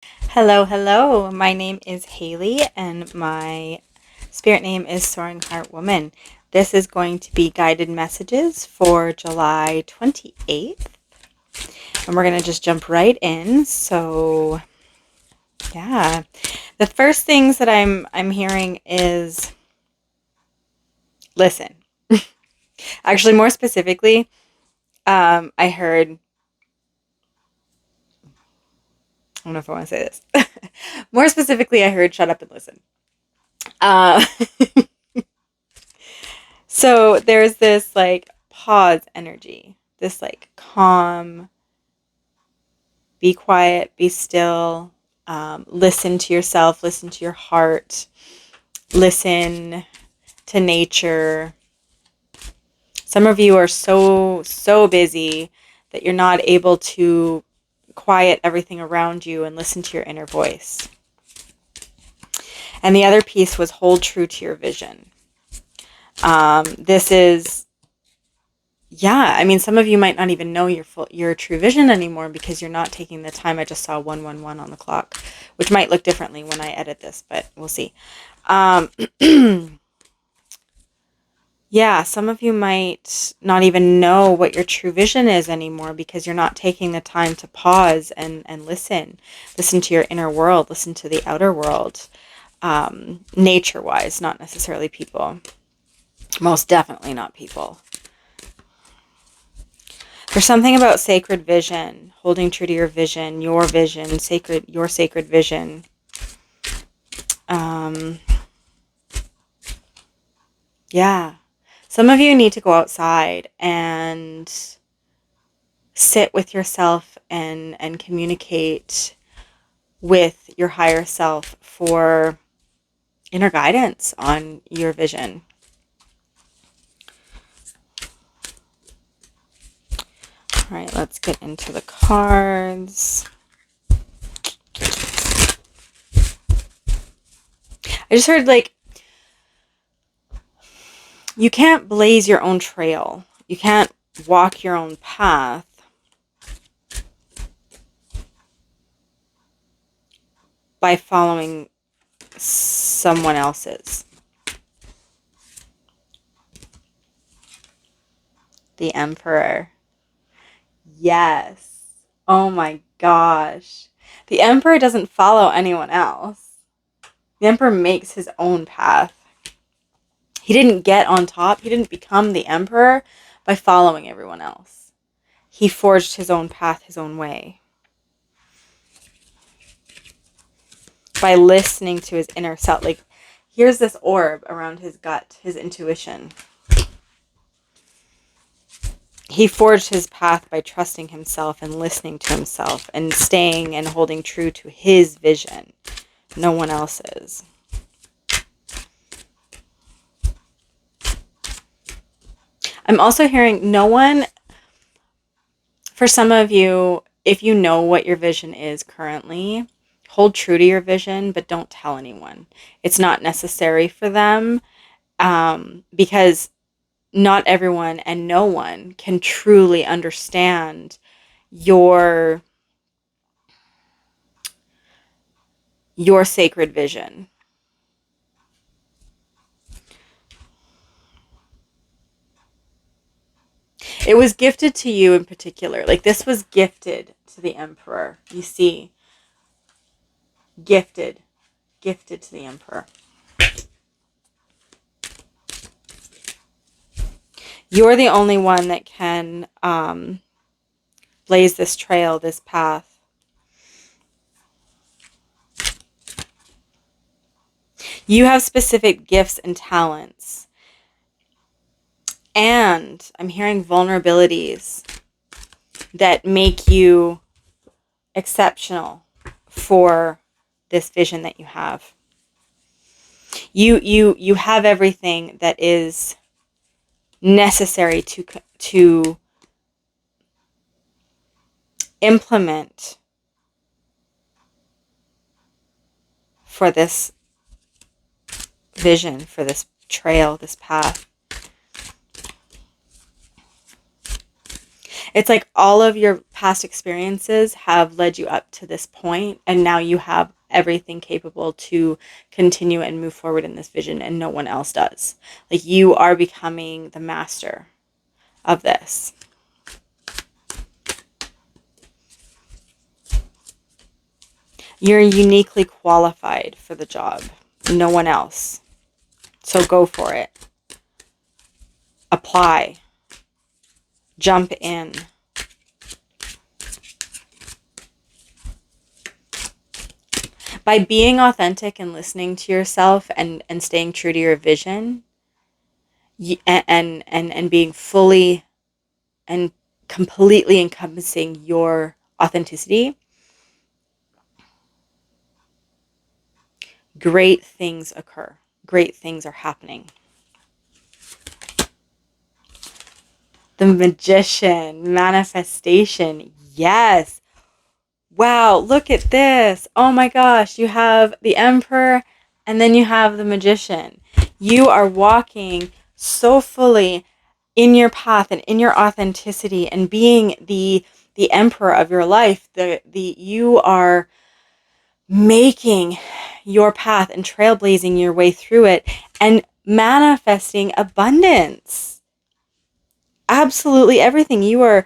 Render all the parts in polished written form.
Hello, hello. My name is Haley and my spirit name is Soaring Heart Woman. This is going to be guided messages for July 28th. And we're going to just jump right in. So, yeah. The first things that I'm hearing is listen. Actually, more specifically, I heard I don't know if I want to say this. More specifically, I heard shut up and listen. Uh, so there's this like pause energy, this like calm, be quiet, be still, listen to yourself, listen to your heart, listen to nature. Some of you are so busy that you're not able to quiet everything around you and listen to your inner voice. And the other piece was hold true to your vision. This is, yeah, I mean, some of you might not even know your true vision anymore because you're not taking the time. I just saw 111 on the clock, which might look differently when I edit this, but we'll see. Yeah, some of you might not even know what your true vision is anymore because you're not taking the time to pause and listen. Listen to your inner world, listen to the outer world, nature-wise, not necessarily people. Most definitely not people. There's something about sacred vision, holding true to your vision, your sacred vision. Yeah. Some of you need to go outside and sit with yourself and communicate with your higher self for inner guidance on your vision. All right, let's get into the cards. I just heard like you can't blaze your own trail. You can't walk your own path by following someone else's. The Emperor. Yes. Oh my gosh. The Emperor doesn't follow anyone else. The Emperor makes his own path. He didn't get on top. He didn't become the Emperor by following everyone else. He forged his own path, his own way. By listening to his inner self. Like, here's this orb around his gut, his intuition. He forged his path by trusting himself and listening to himself and staying and holding true to his vision. No one else's. I'm also hearing no one, for some of you, if you know what your vision is currently, hold true to your vision, but don't tell anyone. It's not necessary for them because not everyone and no one can truly understand your sacred vision. It was gifted to you in particular. Like this was gifted to the Emperor. You see, gifted to the Emperor. You're the only one that can blaze this trail, this path. You have specific gifts and talents. And I'm hearing vulnerabilities that make you exceptional for this vision that you have. You have everything that is necessary to implement for this vision, for this trail, this path. It's like all of your past experiences have led you up to this point, and now you have everything capable to continue and move forward in this vision, and no one else does. Like, you are becoming the master of this. You're uniquely qualified for the job. No one else. So go for it. Apply. Jump in. By being authentic and listening to yourself and staying true to your vision, and being fully and completely encompassing your authenticity, great things occur. Great things are happening. The Magician, manifestation. Yes. Wow, look at this. Oh my gosh, you have the Emperor and then you have the Magician. You are walking so fully in your path and in your authenticity and being the emperor of your life. You are making your path and trailblazing your way through it and manifesting abundance. Absolutely everything. You are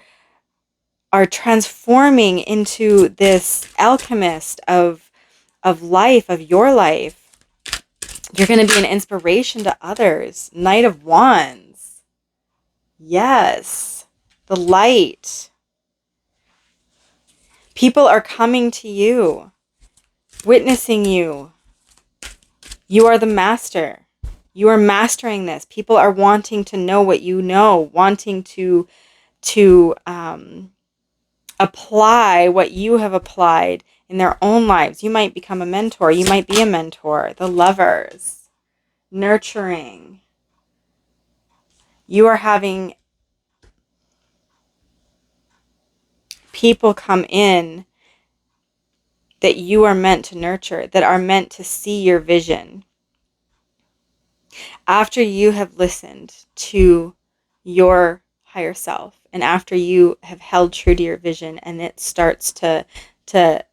transforming into this alchemist of life, of your life. You're going to be an inspiration to others. Knight of Wands. Yes. The light. People are coming to you, witnessing you. You are the master. You are mastering this. People are wanting to know what you know, wanting to apply what you have applied in their own lives. You might become a mentor. You might be a mentor. The Lovers. Nurturing. You are having people come in that you are meant to nurture, that are meant to see your vision. After you have listened to your higher self and after you have held true to your vision and it starts to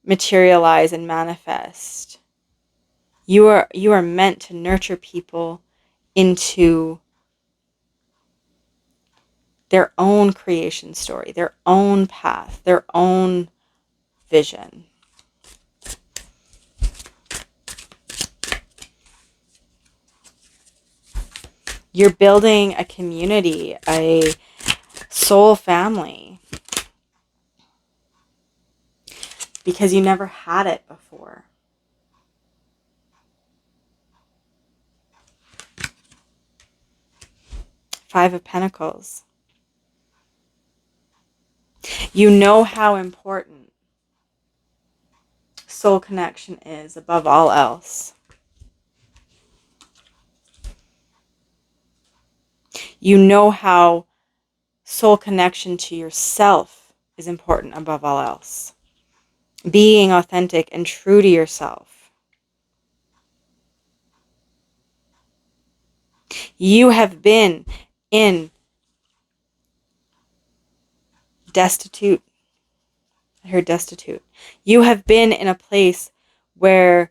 materialize and manifest, you are meant to nurture people into their own creation story, their own path, their own vision. You're building a community, a soul family, because you never had it before. Five of Pentacles. You know how important soul connection is above all else. You know how soul connection to yourself is important above all else. Being authentic and true to yourself. You have been in destitute. I heard destitute. You have been in a place where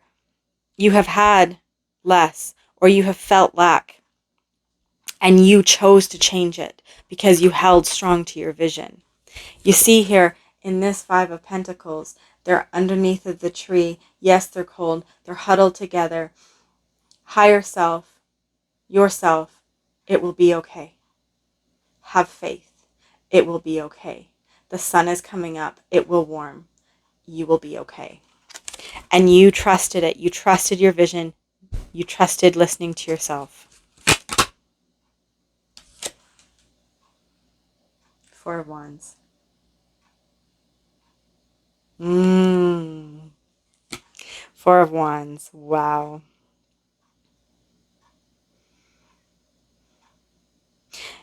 you have had less or you have felt lack, and you chose to change it because you held strong to your vision. You see here in this Five of Pentacles, they're underneath of the tree. Yes, they're cold. They're huddled together. Higher self, yourself, it will be okay. Have faith. It will be okay. The sun is coming up. It will warm. You will be okay. And you trusted it. You trusted your vision. You trusted listening to yourself. Four of Wands. Four of Wands. Wow.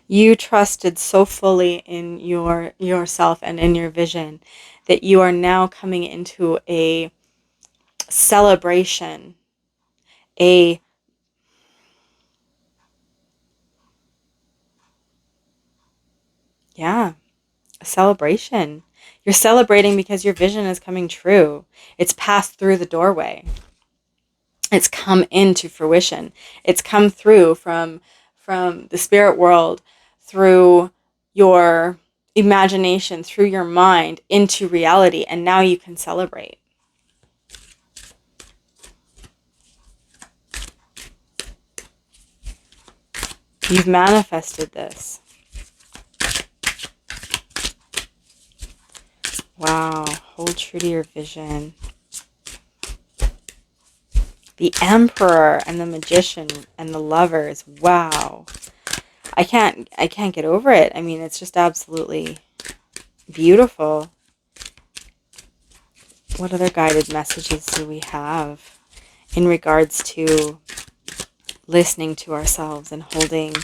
You trusted so fully in yourself and in your vision that you are now coming into a celebration, a yeah, A celebration. You're celebrating because your vision is coming true. It's passed through the doorway. It's come into fruition. It's come through from the spirit world, through your imagination, through your mind into reality, and now you can celebrate. You've manifested this. Wow, hold true to your vision. The Emperor and the Magician and the Lovers. Wow. I can't get over it. I mean, it's just absolutely beautiful. What other guided messages do we have in regards to listening to ourselves and holding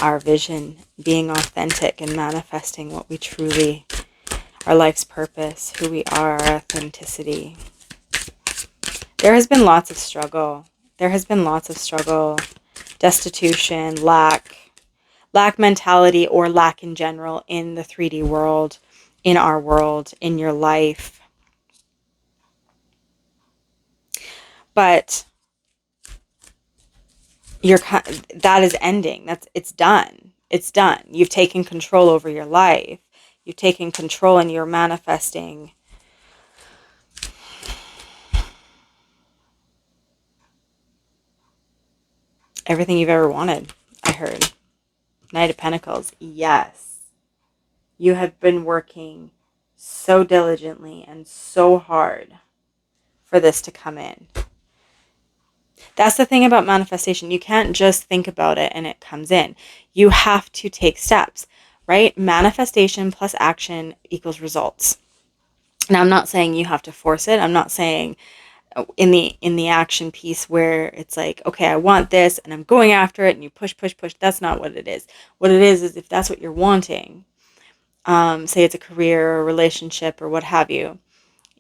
our vision, being authentic and manifesting what we truly, our life's purpose, who we are, our authenticity? There has been lots of struggle. There has been lots of struggle, destitution, lack mentality, or lack in general in the 3D world, in our world, in your life. But that is ending. It's done. It's done. You've taken control over your life. You've taken control and you're manifesting everything you've ever wanted. I heard. Knight of Pentacles. Yes. You have been working so diligently and so hard for this to come in. That's the thing about manifestation. You can't just think about it and it comes in. You have to take steps, right? Manifestation plus action equals results. Now, I'm not saying you have to force it. I'm not saying in the action piece where it's like, okay, I want this and I'm going after it and you push. That's not what it is. What it is if that's what you're wanting, say it's a career or a relationship or what have you,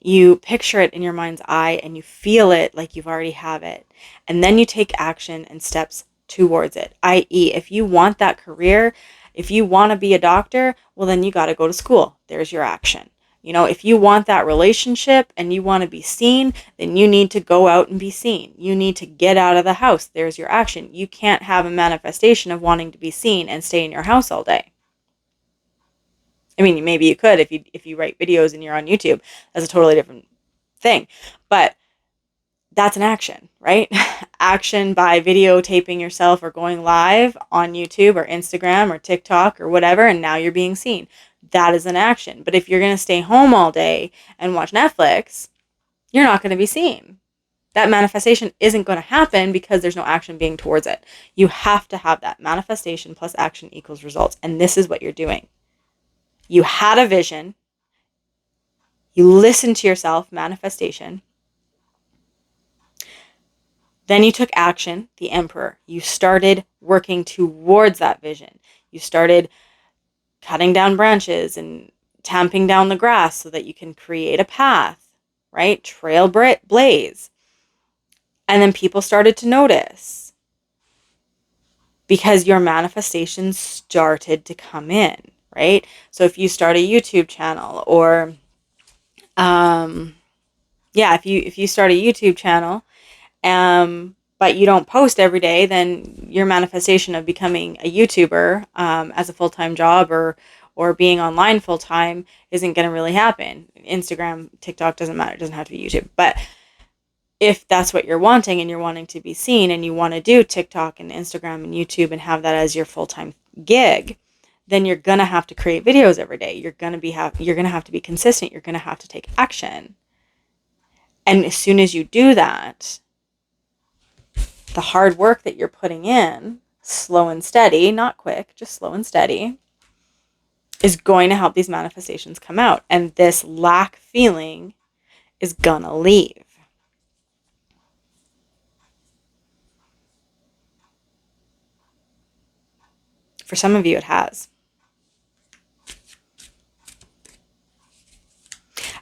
you picture it in your mind's eye and you feel it like you've already have it. And then you take action and steps towards it. i.e., if you want that career, if you want to be a doctor, well, then you got to go to school. There's your action. You know, if you want that relationship and you want to be seen, then you need to go out and be seen. You need to get out of the house. There's your action. You can't have a manifestation of wanting to be seen and stay in your house all day. I mean, maybe you could if you write videos and you're on YouTube. That's a totally different thing. But that's an action, right? Action by videotaping yourself or going live on YouTube or Instagram or TikTok or whatever, and now you're being seen. That is an action. But if you're going to stay home all day and watch Netflix, you're not going to be seen. That manifestation isn't going to happen because there's no action being towards it. You have to have that manifestation plus action equals results. And this is what you're doing. You had a vision. You listened to yourself, manifestation. Then you took action, the Emperor. You started working towards that vision. You started cutting down branches and tamping down the grass so that you can create a path, right? Trail blaze. And then people started to notice because your manifestations started to come in, right? So if you start a YouTube channel or, if you start a YouTube channel, but you don't post every day, then your manifestation of becoming a YouTuber as a full-time job or being online full-time isn't going to really happen. Instagram, TikTok, doesn't matter. It doesn't have to be YouTube. But if that's what you're wanting and you're wanting to be seen and you want to do TikTok and Instagram and YouTube and have that as your full-time gig, then you're going to have to create videos every day. You're going to have to be consistent. You're going to have to take action. And as soon as you do that, the hard work that you're putting in, slow and steady, not quick, just slow and steady, is going to help these manifestations come out. And this lack feeling is gonna leave. For some of you, it has.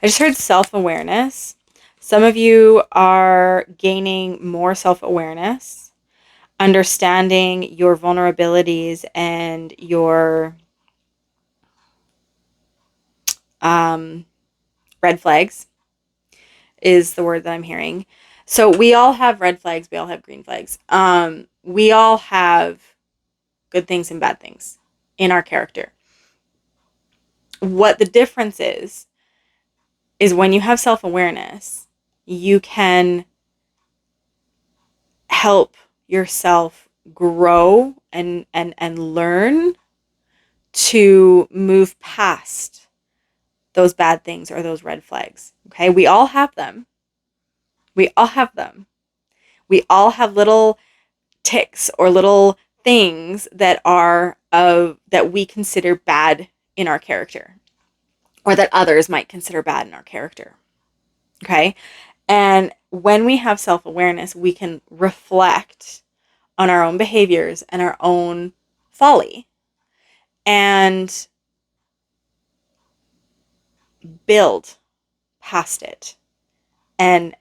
I just heard self-awareness. Some of you are gaining more self-awareness, understanding your vulnerabilities and your Red flags is the word that I'm hearing. So we all have red flags. We all have green flags. We all have good things and bad things in our character. What the difference is when you have self-awareness, you can help yourself grow and learn to move past those bad things or those red flags. Okay? We all have them. We all have them. We all have little ticks or little things that are that we consider bad in our character, or that others might consider bad in our character. Okay? And when we have self-awareness, we can reflect on our own behaviors and our own folly and build past it and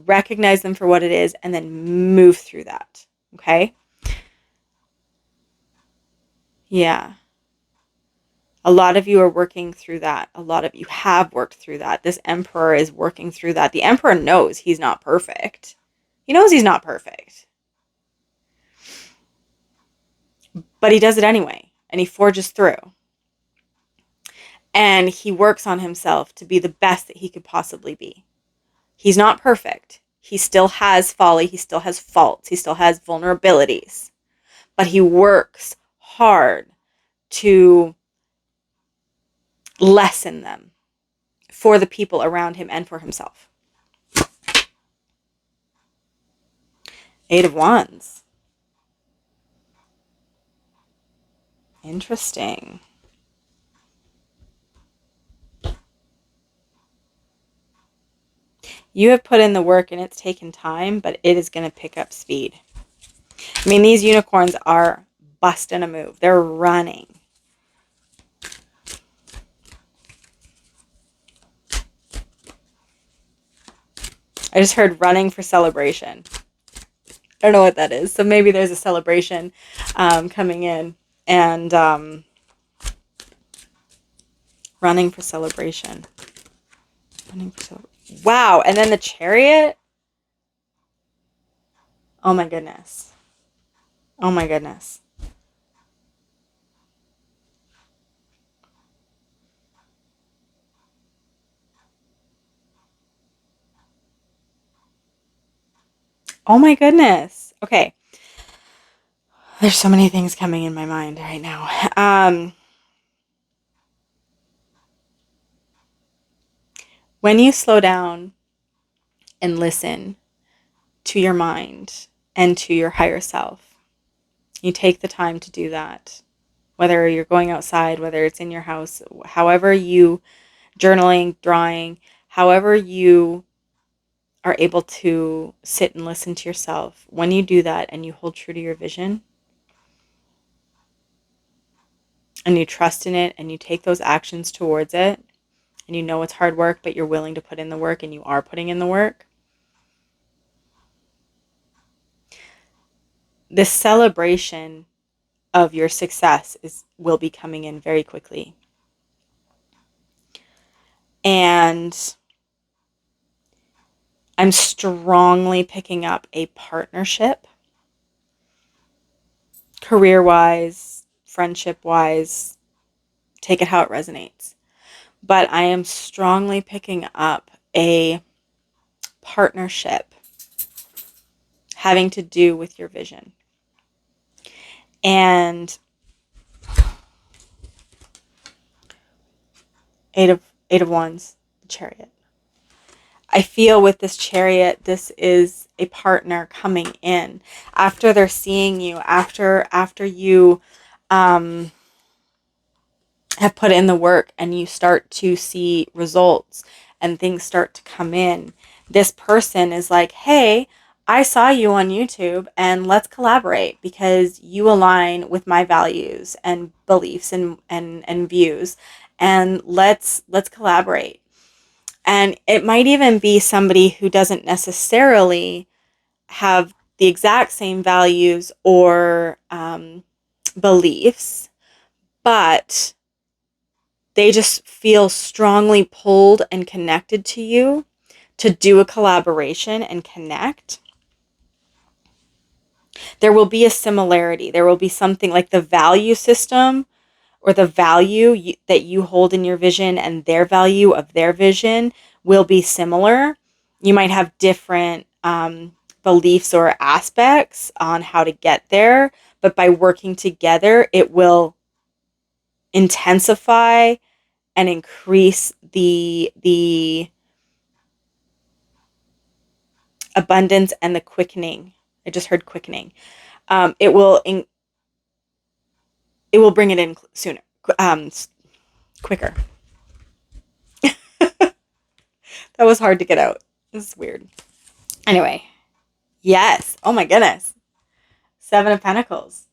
recognize them for what it is and then move through that. Okay? Yeah. A lot of you are working through that. A lot of you have worked through that. This emperor is working through that. The emperor knows he's not perfect. He knows he's not perfect. But he does it anyway, and he forges through. And he works on himself to be the best that he could possibly be. He's not perfect. He still has folly. He still has faults. He still has vulnerabilities. But he works hard to lessen them for the people around him and for himself. 8 of Wands. Interesting. You have put in the work and it's taken time, but it is going to pick up speed. I mean, these unicorns are busting a move. They're running. I just heard running for celebration. I don't know what that is. So maybe there's a celebration coming in. And running for celebration. Wow. And then the Chariot. Oh my goodness. Oh my goodness. Oh my goodness. Okay. There's so many things coming in my mind right now. When you slow down and listen to your mind and to your higher self, you take the time to do that. Whether you're going outside, whether it's in your house, however you journaling, drawing, however you are able to sit and listen to yourself. When you do that and you hold true to your vision and you trust in it and you take those actions towards it, and you know it's hard work, but you're willing to put in the work and you are putting in the work, this celebration of your success will be coming in very quickly. And I'm strongly picking up a partnership, career-wise, friendship-wise, take it how it resonates. But I am strongly picking up a partnership having to do with your vision. And eight of Wands, the Chariot. I feel with this Chariot, this is a partner coming in after they're seeing you, after you have put in the work and you start to see results and things start to come in. This person is like, hey, I saw you on YouTube and let's collaborate because you align with my values and beliefs and views, and let's collaborate. And it might even be somebody who doesn't necessarily have the exact same values or beliefs, but they just feel strongly pulled and connected to you to do a collaboration and connect, there will be a similarity. There will be something like the value system or the value that you hold in your vision and their value of their vision will be similar. You might have different beliefs or aspects on how to get there, but by working together, it will intensify and increase the abundance and the quickening. I just heard quickening. It will bring it in sooner, quicker. That was hard to get out. This is weird. Anyway, yes. Oh my goodness. 7 of Pentacles.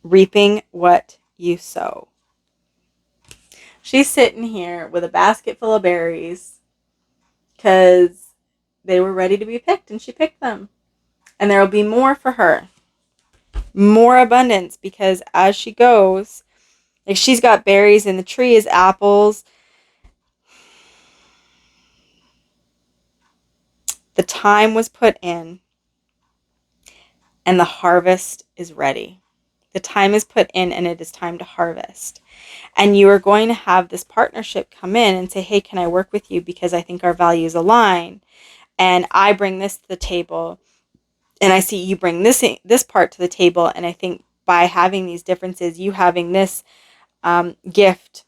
Reaping what you sow. She's sitting here with a basket full of berries because they were ready to be picked and she picked them. And there will be more for her. More abundance because as she goes, like she's got berries in the trees, apples. The time was put in and the harvest is ready. The time is put in and it is time to harvest. And you are going to have this partnership come in and say, hey, can I work with you because I think our values align? And I bring this to the table and I see you bring this part to the table. And I think by having these differences, you having this gift,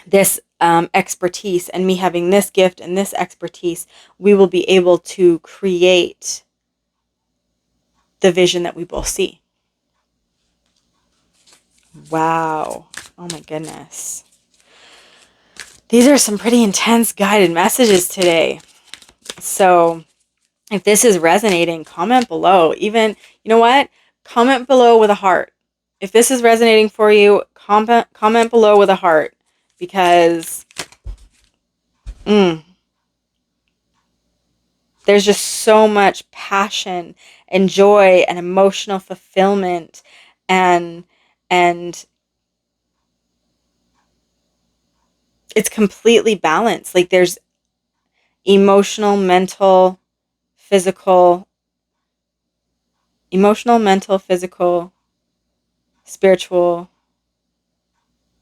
this expertise, and me having this gift and this expertise, we will be able to create the vision that we both see. Wow. Oh my goodness. These are some pretty intense guided messages today. So if this is resonating, comment below. Even, you know what? Comment below with a heart. If this is resonating for you, comment below with a heart. Because there's just so much passion and joy and emotional fulfillment and it's completely balanced. Like there's emotional, mental, physical, spiritual.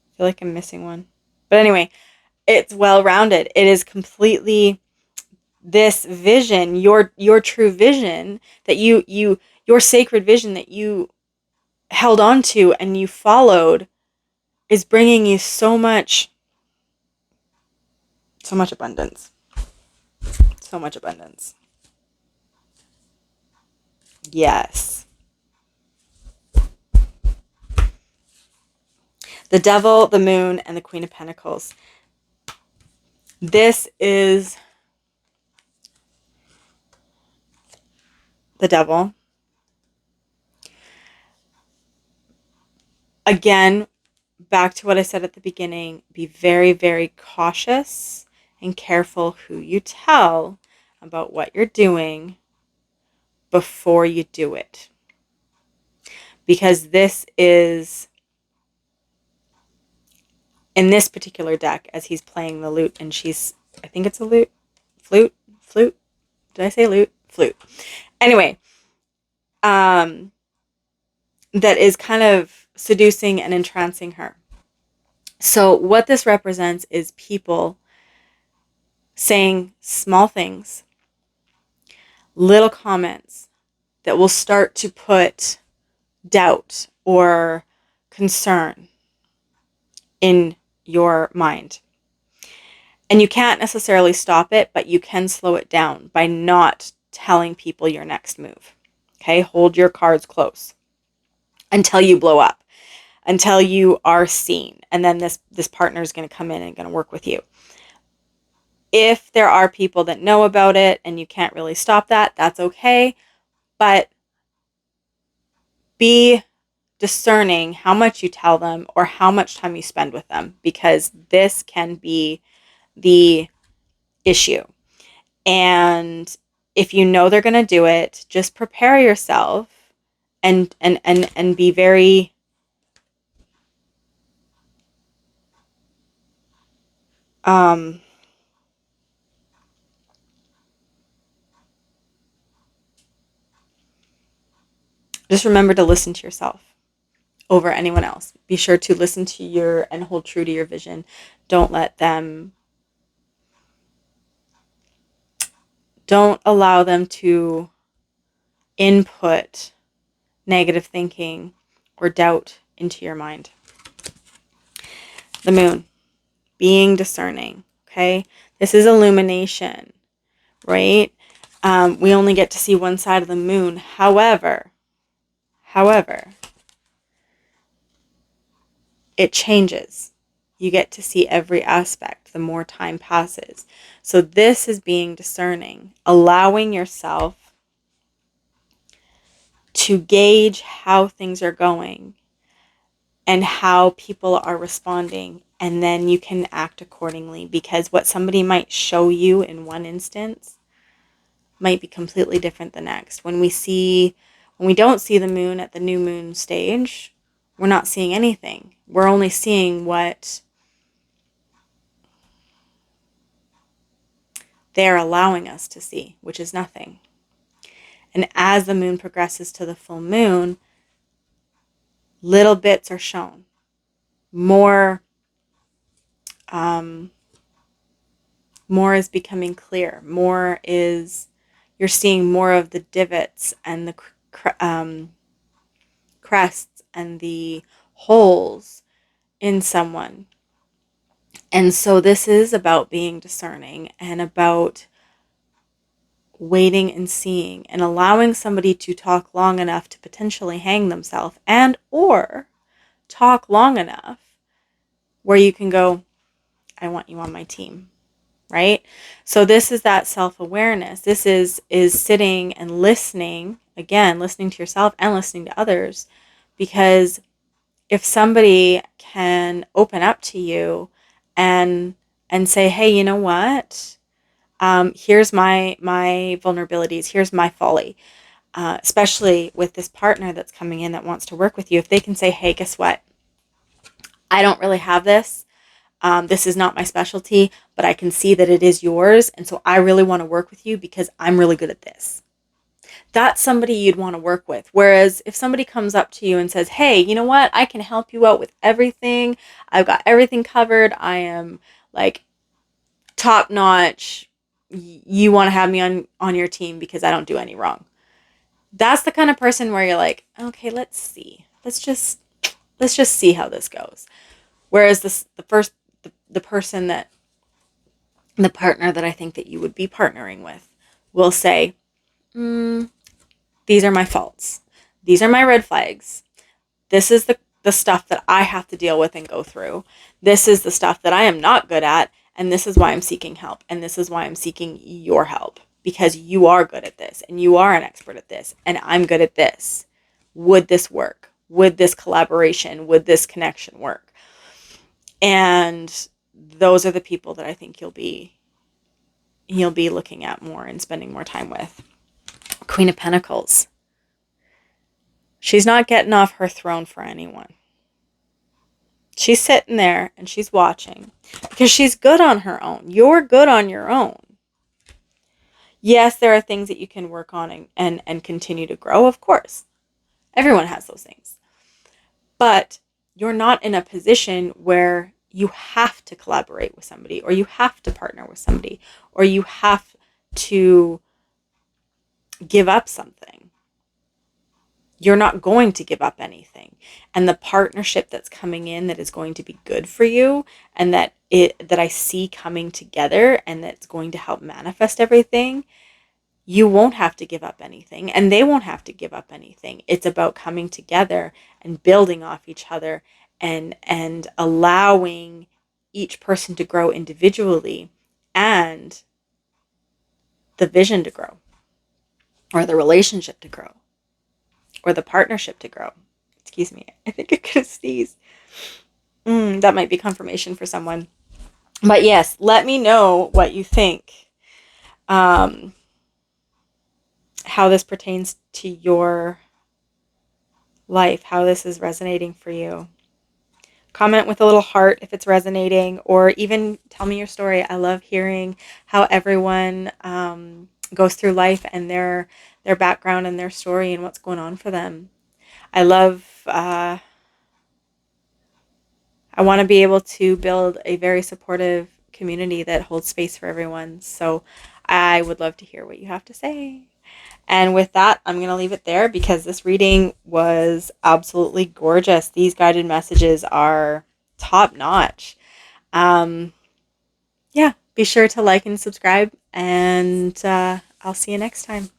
I feel like I'm missing one. But anyway, it's well-rounded. It is completely this vision, your true vision that your sacred vision that you held on to and you followed is bringing you so much abundance. So much abundance. Yes. The Devil, the Moon, and the Queen of Pentacles. This is the Devil. Again, back to what I said at the beginning, be very, very cautious and careful who you tell about what you're doing before you do it. Because this is, in this particular deck, as he's playing the lute, and she's, I think it's a lute, flute, did I say lute? Flute. Anyway, that is kind of seducing and entrancing her. So what this represents is people saying small things, little comments that will start to put doubt or concern in your mind. And you can't necessarily stop it, but you can slow it down by not telling people your next move. Okay, hold your cards close until you blow up, until you are seen. And then this partner is going to come in and going to work with you. If there are people that know about it and you can't really stop that, that's okay. But be discerning how much you tell them or how much time you spend with them, because this can be the issue. And if you know they're going to do it, just prepare yourself and be very Um, just remember to listen to yourself over anyone else. Be sure to listen to your and hold true to your vision. Don't let them, don't allow them to input negative thinking or doubt into your mind. The moon, being discerning. Okay. This is illumination, right? We only get to see one side of the moon. However, it changes. You get to see every aspect the more time passes. So this is being discerning, allowing yourself to gauge how things are going and how people are responding, and then you can act accordingly, because what somebody might show you in one instance might be completely different the next. When we don't see the moon at the new moon stage, we're not seeing anything. We're only seeing what they're allowing us to see, which is nothing. And as the moon progresses to the full moon, little bits are shown. More is becoming clear. You're seeing more of the divots and the crests and the holes in someone. And so this is about being discerning and about waiting and seeing and allowing somebody to talk long enough to potentially hang themselves, and or talk long enough where you can go, I want you on my team, right? So this is that self-awareness. This is sitting and listening, again, listening to yourself and listening to others, because if somebody can open up to you and say, hey, you know what? Here's my vulnerabilities. Here's my folly. Especially with this partner that's coming in that wants to work with you. If they can say, hey, guess what? I don't really have this. This is not my specialty, but I can see that it is yours. And so I really want to work with you because I'm really good at this. That's somebody you'd want to work with. Whereas if somebody comes up to you and says, hey, you know what? I can help you out with everything. I've got everything covered. I am like top notch. You want to have me on your team because I don't do any wrong. That's the kind of person where you're like, okay, let's see. Let's just see how this goes. Whereas the person that, the partner that I think that you would be partnering with will say, these are my faults. These are my red flags. This is the stuff that I have to deal with and go through. This is the stuff that I am not good at. And this is why I'm seeking help. And this is why I'm seeking your help, because you are good at this and you are an expert at this and I'm good at this. Would this work? Would this collaboration, would this connection work? And those are the people that I think you'll be looking at more and spending more time with. Queen of Pentacles. She's not getting off her throne for anyone. She's sitting there and she's watching because she's good on her own. You're good on your own. Yes, there are things that you can work on and continue to grow, of course. Everyone has those things. But you're not in a position where you have to collaborate with somebody, or you have to partner with somebody, or you have to give up something. You're not going to give up anything. And the partnership that's coming in that is going to be good for you, and that I see coming together and that's going to help manifest everything, you won't have to give up anything and they won't have to give up anything. It's about coming together and building off each other and allowing each person to grow individually and the vision to grow, or the relationship to grow, or the partnership to grow. Excuse me. I think I could have sneezed. That might be confirmation for someone. But yes, let me know what you think. How this pertains to your life, how this is resonating for you. Comment with a little heart if it's resonating, or even tell me your story. I love hearing how everyone goes through life and their background and their story and what's going on for them. I love. I want to be able to build a very supportive community that holds space for everyone. So I would love to hear what you have to say. And with that, I'm going to leave it there because this reading was absolutely gorgeous. These guided messages are top notch. Um, yeah, be sure to like and subscribe, and I'll see you next time.